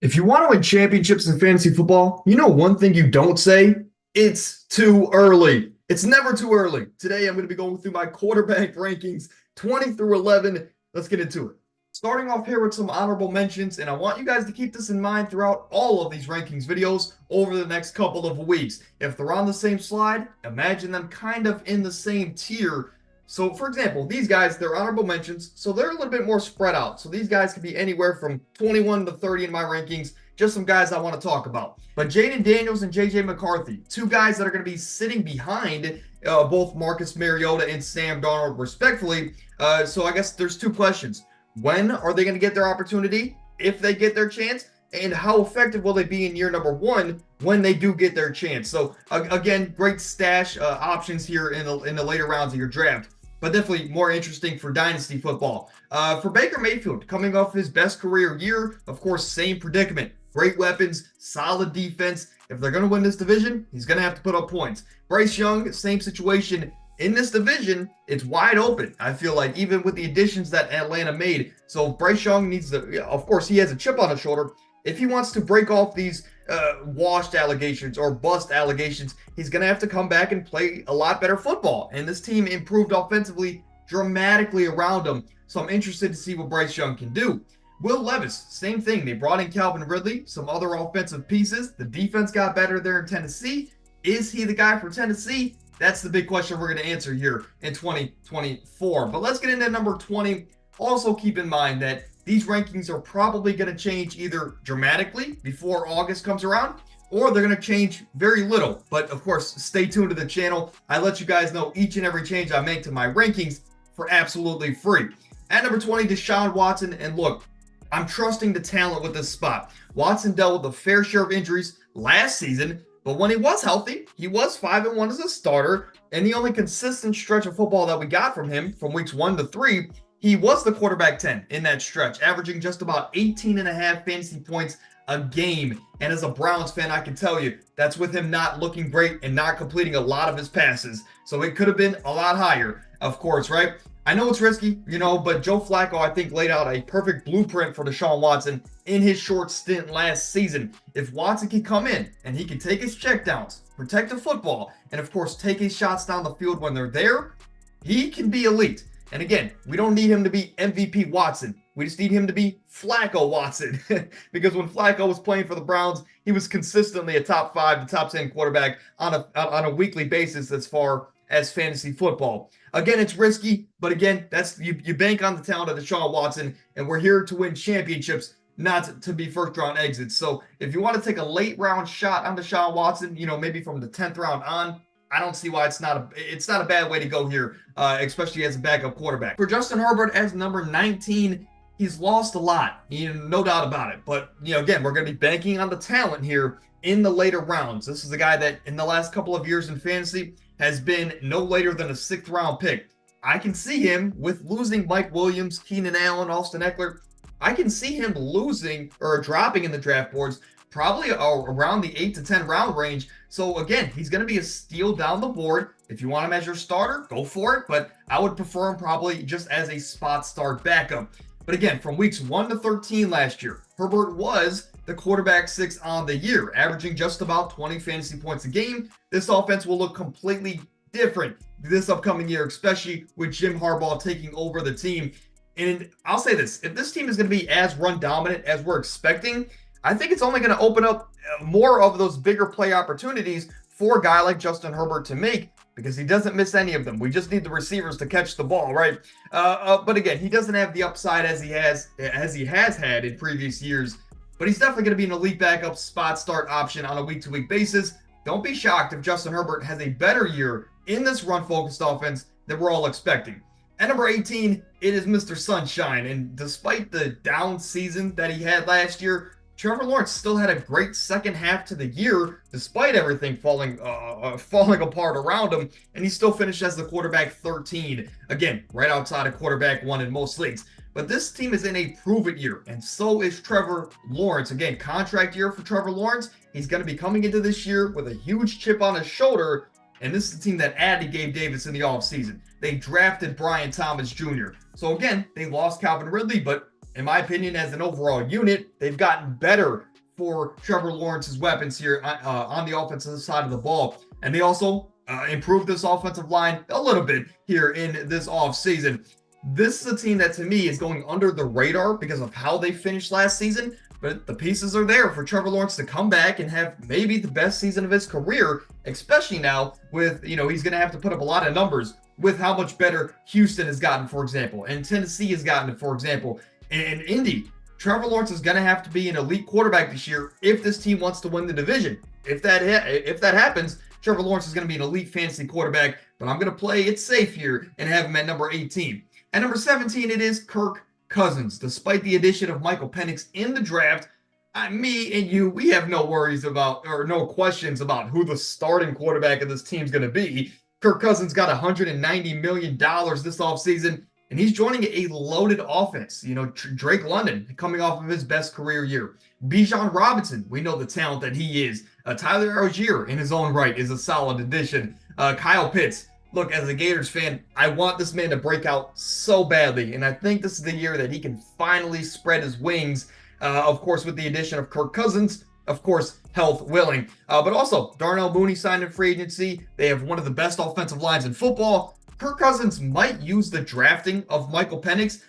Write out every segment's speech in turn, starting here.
If you want to win championships in fantasy football, you know one thing you don't say? It's too early. It's never too early. Today, I'm going to be going through my quarterback rankings 20 through 11. Let's get into it. Starting off here with some honorable mentions, and I want you guys to keep this in mind throughout all of these rankings videos over the next couple of weeks. If they're on the same slide, imagine them kind of in the same tier. So, for example, these guys, they're honorable mentions, so they're a little bit more spread out. So these guys could be anywhere from 21 to 30 in my rankings, just some guys I want to talk about. But Jaden Daniels and JJ McCarthy, two guys that are going to be sitting behind both Marcus Mariota and Sam Darnold, respectfully. So I guess there's two questions. When are they going to get their opportunity, if they get their chance? And how effective will they be in year number one when they do get their chance? So again, great stash options here in the later rounds of your draft, but definitely more interesting for dynasty football. For Baker Mayfield, coming off his best career year, of course, same predicament. Great weapons, solid defense. If they're going to win this division, he's going to have to put up points. Bryce Young, same situation. In this division, it's wide open, I feel like, even with the additions that Atlanta made. So Bryce Young needs to, of course, he has a chip on his shoulder. If he wants to break off these washed allegations or bust allegations, he's going to have to come back and play a lot better football. And this team improved offensively dramatically around him. So I'm interested to see what Bryce Young can do. Will Levis, same thing. They brought in Calvin Ridley, some other offensive pieces. The defense got better there in Tennessee. Is he the guy for Tennessee? That's the big question we're going to answer here in 2024. But let's get into number 20. Also keep in mind that these rankings are probably going to change either dramatically before August comes around, or they're going to change very little. But of course, stay tuned to the channel. I let you guys know each and every change I make to my rankings for absolutely free. At number 20, Deshaun Watson. And look, I'm trusting the talent with this spot. Watson dealt with a fair share of injuries last season, but when he was healthy, he was 5-1 as a starter. And the only consistent stretch of football that we got from him from weeks 1 to 3, he was the quarterback 10 in that stretch, averaging just about 18 and a half fantasy points a game. And as a Browns fan, I can tell you that's with him not looking great and not completing a lot of his passes. So it could have been a lot higher, of course, right? I know it's risky, but Joe Flacco, I think, laid out a perfect blueprint for Deshaun Watson in his short stint last season. If Watson can come in and he can take his checkdowns, protect the football, and of course take his shots down the field when they're there, he can be elite. And again, we don't need him to be MVP Watson. We just need him to be Flacco Watson. Because when Flacco was playing for the Browns, he was consistently a top 5 to top 10 quarterback on a weekly basis as far as fantasy football. Again, it's risky, but again, that's you bank on the talent of Deshaun Watson, and we're here to win championships, not to be first round exits. So if you want to take a late round shot on Deshaun Watson, maybe from the 10th round on, I don't see why it's not a bad way to go here, especially as a backup quarterback. For Justin Herbert as number 19, he's lost a lot, no doubt about it. But again, we're going to be banking on the talent here in the later rounds. This is a guy that in the last couple of years in fantasy has been no later than a 6th round pick. I can see him with losing Mike Williams, Keenan Allen, Austin Eckler. I can see him losing or dropping in the draft boards probably around the 8 to 10 round range. So again, he's going to be a steal down the board. If you want him as your starter, go for it. But I would prefer him probably just as a spot start backup. But again, from weeks 1 to 13 last year, Herbert was the quarterback 6 on the year, averaging just about 20 fantasy points a game. This offense will look completely different this upcoming year, especially with Jim Harbaugh taking over the team. And I'll say this, if this team is going to be as run dominant as we're expecting, I think it's only going to open up more of those bigger play opportunities for a guy like Justin Herbert to make, because he doesn't miss any of them. We just need the receivers to catch the ball, right? But again, he doesn't have the upside as he has had in previous years. But he's definitely going to be an elite backup spot start option on a week-to-week basis. Don't be shocked if Justin Herbert has a better year in this run-focused offense than we're all expecting. At number 18, it is Mr. Sunshine. And despite the down season that he had last year, Trevor Lawrence still had a great second half to the year, despite everything falling apart around him, and he still finished as the quarterback 13. Again, right outside of quarterback 1 in most leagues. But this team is in a prove-it year, and so is Trevor Lawrence. Again, contract year for Trevor Lawrence. He's going to be coming into this year with a huge chip on his shoulder, and this is the team that added Gabe Davis in the offseason. They drafted Brian Thomas Jr. So again, they lost Calvin Ridley, but in my opinion, as an overall unit, they've gotten better for Trevor Lawrence's weapons here on the offensive side of the ball. And they also improved this offensive line a little bit here in this offseason. This is a team that to me is going under the radar because of how they finished last season, but the pieces are there for Trevor Lawrence to come back and have maybe the best season of his career, especially now with, he's going to have to put up a lot of numbers with how much better Houston has gotten, for example, and Tennessee has gotten, for example, and Indy. Trevor Lawrence is going to have to be an elite quarterback this year if this team wants to win the division. If that happens, Trevor Lawrence is going to be an elite fantasy quarterback, but I'm going to play it safe here and have him at number 18. At number 17, it is Kirk Cousins. Despite the addition of Michael Penix in the draft, me and you, we have no worries about or no questions about who the starting quarterback of this team is going to be. Kirk Cousins got $190 million this offseason, and he's joining a loaded offense. Drake London coming off of his best career year. Bijan Robinson, we know the talent that he is. Tyler Algier, in his own right, is a solid addition. Kyle Pitts. Look, as a Gators fan, I want this man to break out so badly, and I think this is the year that he can finally spread his wings, of course, with the addition of Kirk Cousins, of course, health willing. But also, Darnell Mooney signed in free agency. They have one of the best offensive lines in football. Kirk Cousins might use the drafting of Michael Penix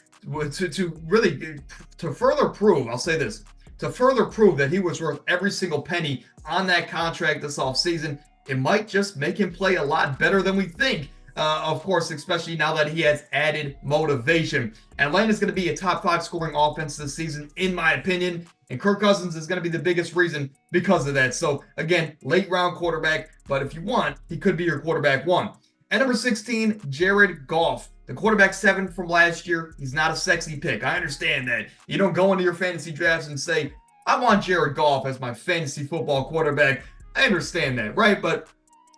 to further prove, I'll say this, to further prove that he was worth every single penny on that contract this offseason. It might just make him play a lot better than we think. Of course, especially now that he has added motivation. Atlanta's going to be a top 5 scoring offense this season, in my opinion. And Kirk Cousins is going to be the biggest reason because of that. So, again, late round quarterback. But if you want, he could be your quarterback 1. At number 16, Jared Goff. The quarterback 7 from last year. He's not a sexy pick. I understand that. You don't go into your fantasy drafts and say, I want Jared Goff as my fantasy football quarterback. I understand that, right? But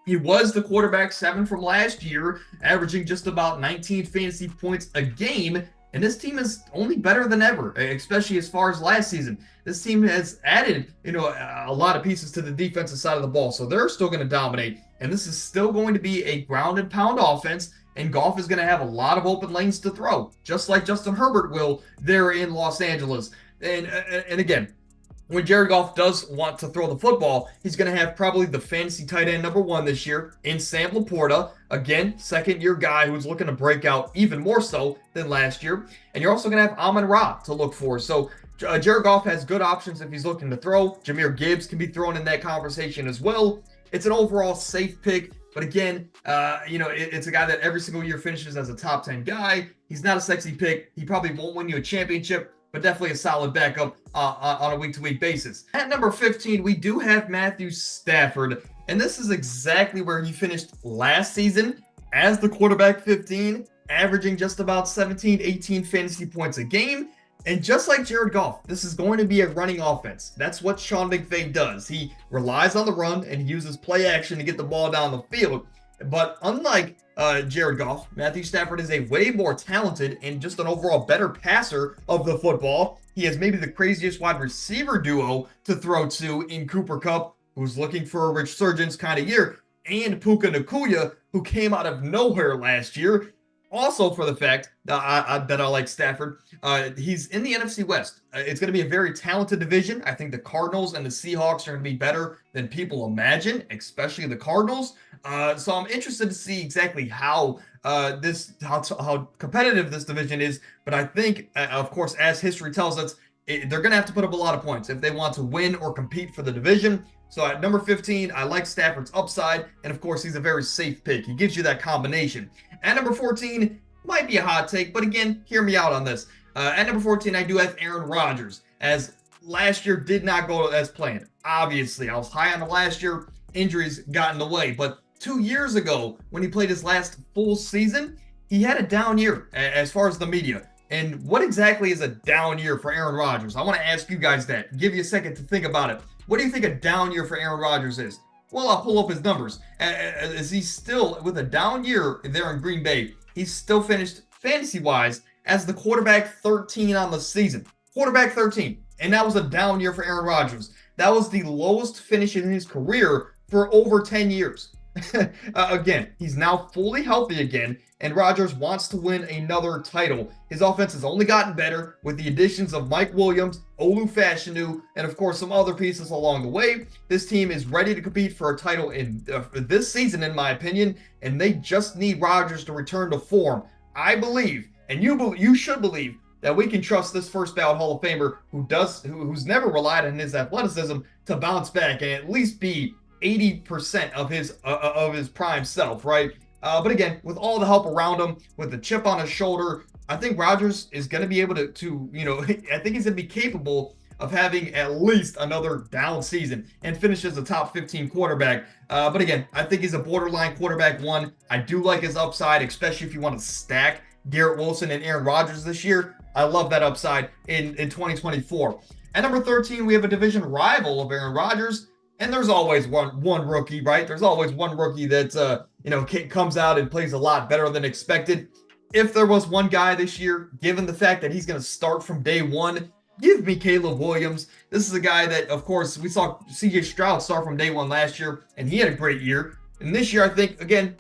he was the quarterback 7 from last year, averaging just about 19 fantasy points a game. And this team is only better than ever, especially as far as last season. This team has added, a lot of pieces to the defensive side of the ball. So they're still going to dominate. And this is still going to be a ground and pound offense. And Goff is going to have a lot of open lanes to throw, just like Justin Herbert will there in Los Angeles. And again, when Jared Goff does want to throw the football, he's going to have probably the fantasy tight end number 1 this year in Sam Laporta. Again, second-year guy who's looking to break out even more so than last year. And you're also going to have Amon-Ra to look for. So Jared Goff has good options if he's looking to throw. Jahmyr Gibbs can be thrown in that conversation as well. It's an overall safe pick. But again, it's a guy that every single year finishes as a top 10 guy. He's not a sexy pick. He probably won't win you a championship, but definitely a solid backup on a week-to-week basis. At number 15, we do have Matthew Stafford, and this is exactly where he finished last season as the quarterback 15, averaging just about 17, 18 fantasy points a game. And just like Jared Goff, this is going to be a running offense. That's what Sean McVay does. He relies on the run and he uses play action to get the ball down the field. But unlike Jared Goff, Matthew Stafford is a way more talented and just an overall better passer of the football. He has maybe the craziest wide receiver duo to throw to in Cooper Kupp, who's looking for a resurgence kind of year, and Puka Nacua, who came out of nowhere last year. Also, for the fact that I like Stafford, he's in the NFC West. It's going to be a very talented division. I think the Cardinals and the Seahawks are going to be better than people imagine, especially the Cardinals. So I'm interested to see exactly how competitive this division is. But I think, of course, as history tells us, they're going to have to put up a lot of points if they want to win or compete for the division. So at number 15, I like Stafford's upside. And of course, he's a very safe pick. He gives you that combination. At number 14, might be a hot take, but again, hear me out on this. At number 14, I do have Aaron Rodgers, as last year did not go as planned. Obviously, I was high on him last year. Injuries got in the way. But 2 years ago, when he played his last full season, he had a down year as far as the media. And what exactly is a down year for Aaron Rodgers? I want to ask you guys that. Give you a second to think about it. What do you think a down year for Aaron Rodgers is? Well, I'll pull up his numbers. As he's still, with a down year there in Green Bay, he's still finished fantasy-wise as the quarterback 13 on the season. Quarterback 13. And that was a down year for Aaron Rodgers. That was the lowest finish in his career for over 10 years. Again, he's now fully healthy again, and Rodgers wants to win another title. His offense has only gotten better with the additions of Mike Williams, Olu Fashanu, and of course some other pieces along the way. This team is ready to compete for a title in this season, in my opinion, and they just need Rodgers to return to form. I believe, and you should believe, that we can trust this first ballot Hall of Famer who's never relied on his athleticism to bounce back and at least be 80% of his prime self, right? But again, with all the help around him, with the chip on his shoulder, I think Rodgers is going to be able to I think he's going to be capable of having at least another down season and finish as a top 15 quarterback. But again, I think he's a borderline quarterback one. I do like his upside, especially if you want to stack Garrett Wilson and Aaron Rodgers this year. I love that upside in 2024. At number 13, we have a division rival of Aaron Rodgers. And there's always one rookie, right? There's always one rookie that comes out and plays a lot better than expected. If there was one guy this year, given the fact that he's going to start from day one, give me Caleb Williams. This is a guy that, of course, we saw C.J. Stroud start from day one last year, and he had a great year. And this year, I think, again,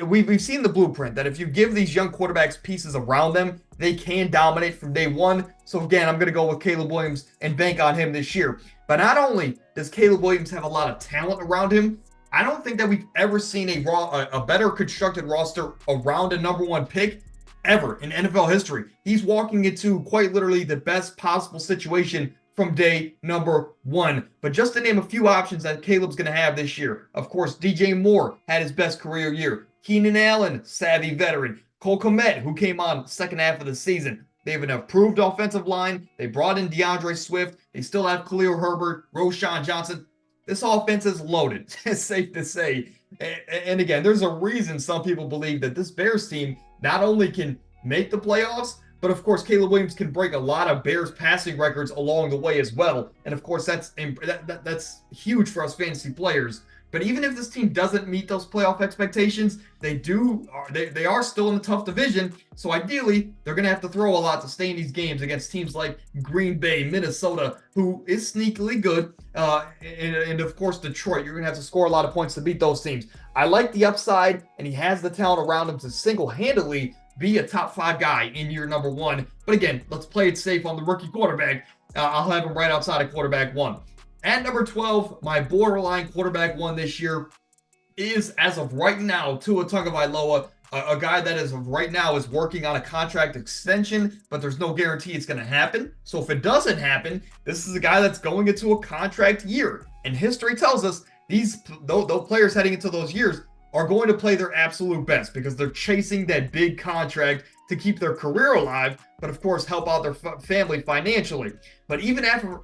we've seen the blueprint that if you give these young quarterbacks pieces around them, they can dominate from day one. So again, I'm going to go with Caleb Williams and bank on him this year. But not only does Caleb Williams have a lot of talent around him, I don't think that we've ever seen a better constructed roster around a number one pick ever in NFL history. He's walking into quite literally the best possible situation from day number one. But just to name a few options that Caleb's going to have this year, of course, DJ Moore had his best career year. Keenan Allen, savvy veteran. Cole Kmet, who came on second half of the season. They have an improved offensive line. They brought in DeAndre Swift. They still have Khalil Herbert, Roschon Johnson. This offense is loaded, it's safe to say. And again, there's a reason some people believe that this Bears team not only can make the playoffs, but of course, Caleb Williams can break a lot of Bears passing records along the way as well. And of course, that's huge for us fantasy players. But even if this team doesn't meet those playoff expectations, they are still in a tough division. So ideally, they're going to have to throw a lot to stay in these games against teams like Green Bay, Minnesota, who is sneakily good, and of course Detroit. You're going to have to score a lot of points to beat those teams. I like the upside, and he has the talent around him to single-handedly be a top 5 guy in year number 1. But again, let's play it safe on the rookie quarterback. I'll have him right outside of quarterback 1. At number 12, my borderline quarterback 1 this year is, as of right now, Tua Tagovailoa, a guy that as of right now is working on a contract extension, but there's no guarantee it's going to happen. So if it doesn't happen, this is a guy that's going into a contract year. And history tells us those players heading into those years are going to play their absolute best because they're chasing that big contract to keep their career alive, but of course help out their family financially. But even after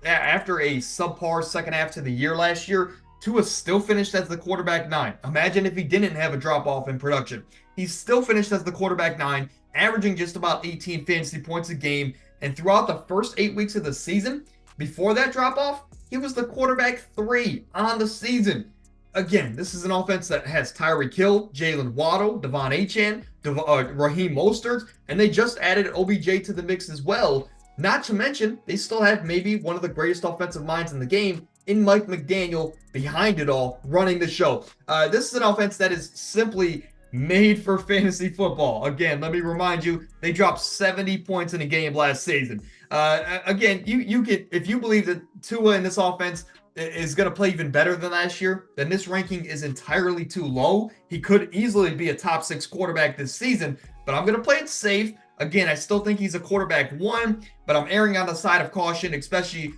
a subpar second half to the year last year, Tua still finished as the quarterback 9. Imagine if he didn't have a drop-off in production. He still finished as the quarterback 9, averaging just about 18 fantasy points a game. And throughout the first 8 weeks of the season, before that drop-off, he was the quarterback 3 on the season. Again, this is an offense that has Tyreek Hill, Jalen Waddle, Devon Achane, Raheem Mostert, and they just added OBJ to the mix as well. Not to mention, they still have maybe one of the greatest offensive minds in the game in Mike McDaniel behind it all, running the show. This is an offense that is simply made for fantasy football. Again, let me remind you, they dropped 70 points in a game last season. Again, if you believe that Tua in this offense is going to play even better than last year, then this ranking is entirely too low. He could easily be a top 6 quarterback this season, but I'm going to play it safe. Again, I still think he's a quarterback 1, but I'm erring on the side of caution, especially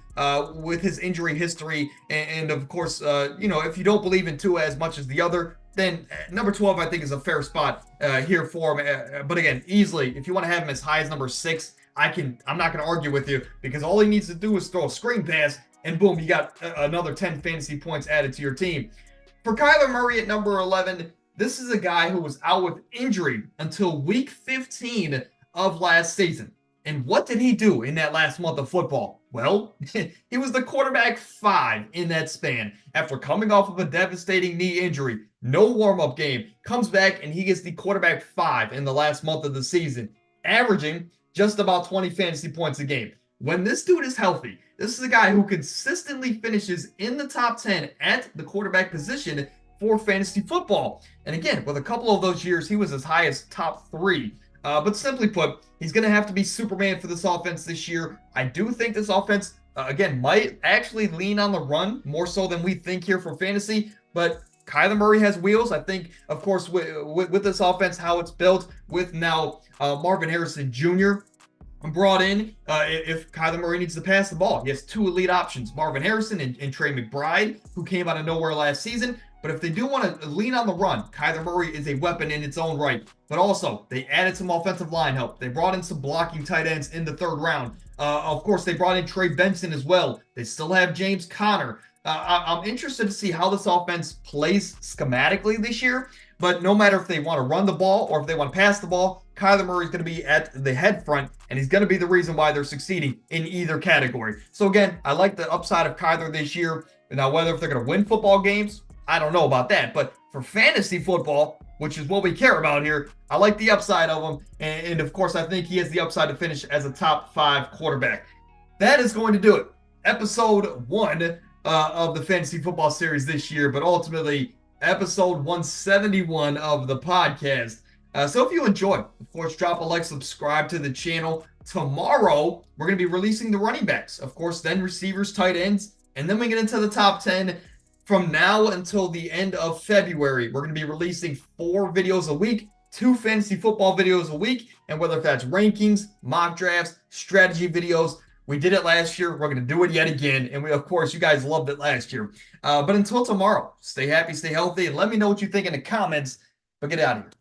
with his injury history. And of course, if you don't believe in Tua as much as the other, then number 12, I think, is a fair spot here for him. But again, easily, if you want to have him as high as number 6, I'm not going to argue with you, because all he needs to do is throw a screen pass, and boom, you got another 10 fantasy points added to your team. For Kyler Murray at number 11, this is a guy who was out with injury until week 15 of last season. And what did he do in that last month of football? Well, he was the quarterback 5 in that span. After coming off of a devastating knee injury, no warm-up game, comes back and he gets the quarterback 5 in the last month of the season, averaging just about 20 fantasy points a game. When this dude is healthy, this is a guy who consistently finishes in the top 10 at the quarterback position for fantasy football. And again, with a couple of those years, he was as high as top 3. But simply put, he's going to have to be Superman for this offense this year. I do think this offense, again, might actually lean on the run more so than we think here for fantasy. But Kyler Murray has wheels. I think, of course, with this offense, how it's built with now Marvin Harrison Jr. brought in, if Kyler Murray needs to pass the ball. He has 2 elite options, Marvin Harrison and Trey McBride, who came out of nowhere last season. But if they do want to lean on the run, Kyler Murray is a weapon in its own right. But also, they added some offensive line help. They brought in some blocking tight ends in the 3rd round. Of course, they brought in Trey Benson as well. They still have James Conner. I'm interested to see how this offense plays schematically this year. But no matter if they want to run the ball or if they want to pass the ball, Kyler Murray is going to be at the head front, and he's going to be the reason why they're succeeding in either category. So again, I like the upside of Kyler this year. Now, whether if they're going to win football games, I don't know about that. But for fantasy football, which is what we care about here, I like the upside of him. And of course, I think he has the upside to finish as a top 5 quarterback. That is going to do it. Episode 1 of the fantasy football series this year, but ultimately episode 171 of the podcast. So if you enjoyed, of course, drop a like, subscribe to the channel. Tomorrow, we're going to be releasing the running backs. Of course, then receivers, tight ends, and then we get into the top 10. From now until the end of February, we're going to be releasing 4 videos a week, 2 fantasy football videos a week, and whether that's rankings, mock drafts, strategy videos. We did it last year. We're going to do it yet again. And we, of course, you guys loved it last year. But until tomorrow, stay happy, stay healthy, and let me know what you think in the comments. But get out of here.